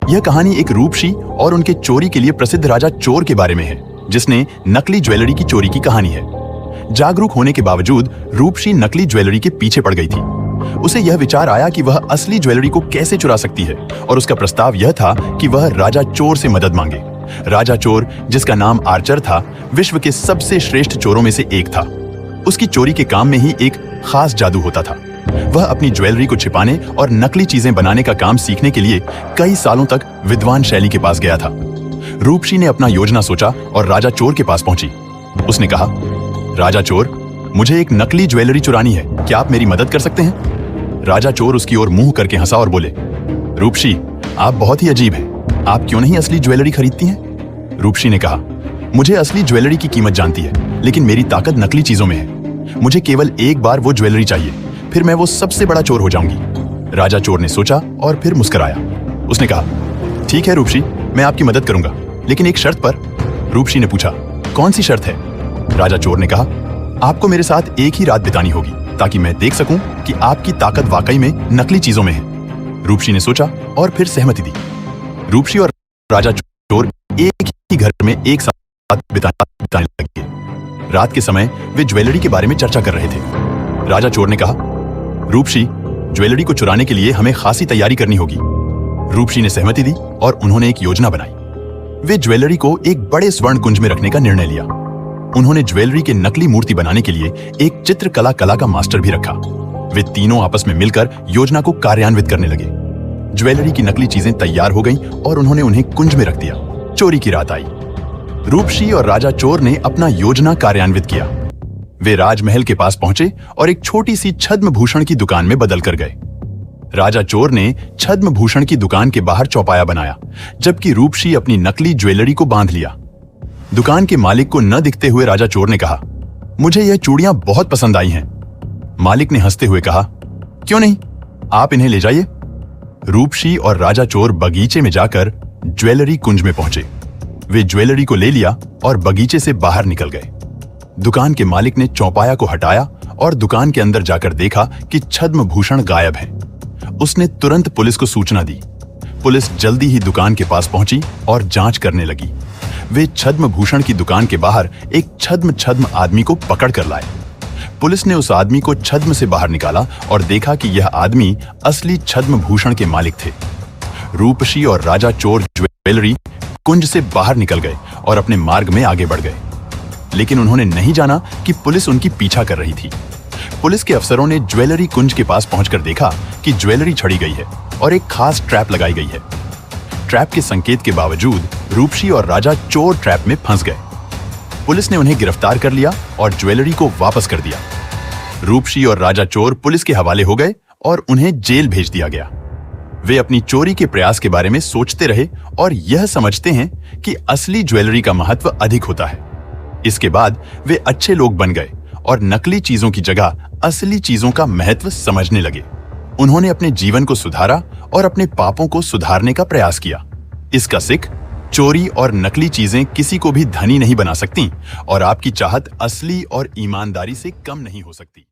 यह कहानी एक रूपशी और उनके चोरी के लिए प्रसिद्ध राजा चोर के बारे में है, जिसने नकली ज्वेलरी की चोरी की कहानी है। जागरूक होने के बावजूद रूपशी नकली ज्वेलरी के पीछे पड़ गई थी। उसे यह विचार आया कि वह असली ज्वेलरी को कैसे चुरा सकती है, और उसका प्रस्ताव यह था कि वह राजा चोर से मदद मांगे। राजा चोर, जिसका नाम आर्चर था, विश्व के सबसे श्रेष्ठ चोरों में से एक था। उसकी चोरी के काम में ही एक खास जादू होता था। वह अपनी ज्वेलरी को छिपाने और नकली चीजें बनाने का काम सीखने के लिए कई सालों तक विद्वान शैली के पास गया था। रूपशी ने अपना योजना सोचा और राजा चोर के पास पहुंची। उसने कहा, राजा चोर, मुझे एक नकली ज्वेलरी चुरानी है, क्या आप मेरी मदद कर सकते हैं? राजा चोर उसकी ओर मुंह करके हंसा और बोले, रूपशी, आप बहुत ही अजीब हैं। आप क्यों नहीं असली ज्वेलरी खरीदती हैं? रूपशी ने कहा, मुझे असली ज्वेलरी की कीमत जानती है, लेकिन मेरी ताकत नकली चीजों में है। मुझे केवल एक बार वो ज्वेलरी चाहिए, फिर मैं वो सबसे बड़ा चोर हो जाऊंगी। राजा चोर ने सोचा और फिर मुस्कुराया। उसने कहा, ठीक है रूपशी, मैं आपकी मदद करूंगा, लेकिन एक शर्त पर। रूपशी ने पूछा, कौन सी शर्त है? राजा चोर ने कहा, आपको मेरे साथ एक ही रात बितानी होगी, ताकि मैं देख सकूं कि आपकी ताकत वाकई में नकली चीजों में है। रूपशी ने सोचा और फिर सहमति दी। रूपशी और राजा चोर एक ही घर में एक साथ बिताने लगे। रात के समय वे ज्वेलरी के बारे में चर्चा कर रहे थे। राजा चोर ने कहा, रूपशी, ज्वेलरी को चुराने के लिए हमें खासी तैयारी करनी होगी। रूपशी ने सहमति दी और उन्होंने एक योजना बनाई। वे ज्वेलरी को एक बड़े स्वर्ण कुंज में रखने का निर्णय लिया। उन्होंने ज्वेलरी के नकली मूर्ति बनाने के लिए एक चित्रकला कला का मास्टर भी रखा। वे तीनों आपस में मिलकर योजना को कार्यान्वित करने लगे। ज्वेलरी की नकली चीजें तैयार हो गईं और उन्होंने उन्हें कुंज में रख दिया। चोरी की रात आई। रूपशी और राजा चोर ने अपना योजना कार्यान्वित किया। वे राजमहल के पास पहुंचे और एक छोटी सी छद्म भूषण की दुकान में बदल कर गए। राजा चोर ने छद्म भूषण की दुकान के बाहर चौपाया बनाया, जबकि रूपशी अपनी नकली ज्वेलरी को बांध लिया। दुकान के मालिक को न दिखते हुए राजा चोर ने कहा, मुझे यह चूड़ियां बहुत पसंद आई हैं। मालिक ने हंसते हुए कहा, क्यों नहीं, आप इन्हें ले जाइए। रूपशी और राजा चोर बगीचे में जाकर ज्वेलरी कुंज में पहुंचे। वे ज्वेलरी को ले लिया और बगीचे से बाहर निकल गए। दुकान के मालिक ने चौपाया को हटाया और दुकान के अंदर जाकर देखा कि छद्म भूषण गायब है। उसने तुरंत पुलिस को सूचना दी। पुलिस जल्दी ही दुकान के पास पहुंची और जांच करने लगी। वे छद्म भूषण की दुकान के बाहर एक छद्म आदमी को पकड़ कर लाए। पुलिस ने उस आदमी को छद्म से बाहर निकाला और देखा कि यह आदमी असली छद्म भूषण के मालिक थे। रूपशी और राजा चोर ज्वेलरी कुंज से बाहर निकल गए और अपने मार्ग में आगे बढ़ गए, लेकिन उन्होंने नहीं जाना कि पुलिस उनकी पीछा कर रही थी। पुलिस के अफसरों ने ज्वेलरी कुंज के पास पहुंचकर देखा कि ज्वेलरी छड़ी गई है और एक खास ट्रैप लगाई गई है। ट्रैप के संकेत के बावजूद रूपशी और राजा चोर ट्रैप में फंस गए। पुलिस ने उन्हें गिरफ्तार कर लिया और ज्वेलरी को वापस कर दिया। रूपशी और राजा चोर पुलिस के हवाले हो गए और उन्हें जेल भेज दिया गया। वे अपनी चोरी के प्रयास के बारे में सोचते रहे और यह समझते हैं कि असली ज्वेलरी का महत्व अधिक होता है। इसके बाद वे अच्छे लोग बन गए और नकली चीजों की जगह असली चीजों का महत्व समझने लगे। उन्होंने अपने जीवन को सुधारा और अपने पापों को सुधारने का प्रयास किया। इसका सिख, चोरी और नकली चीजें किसी को भी धनी नहीं बना सकती और आपकी चाहत असली और ईमानदारी से कम नहीं हो सकती।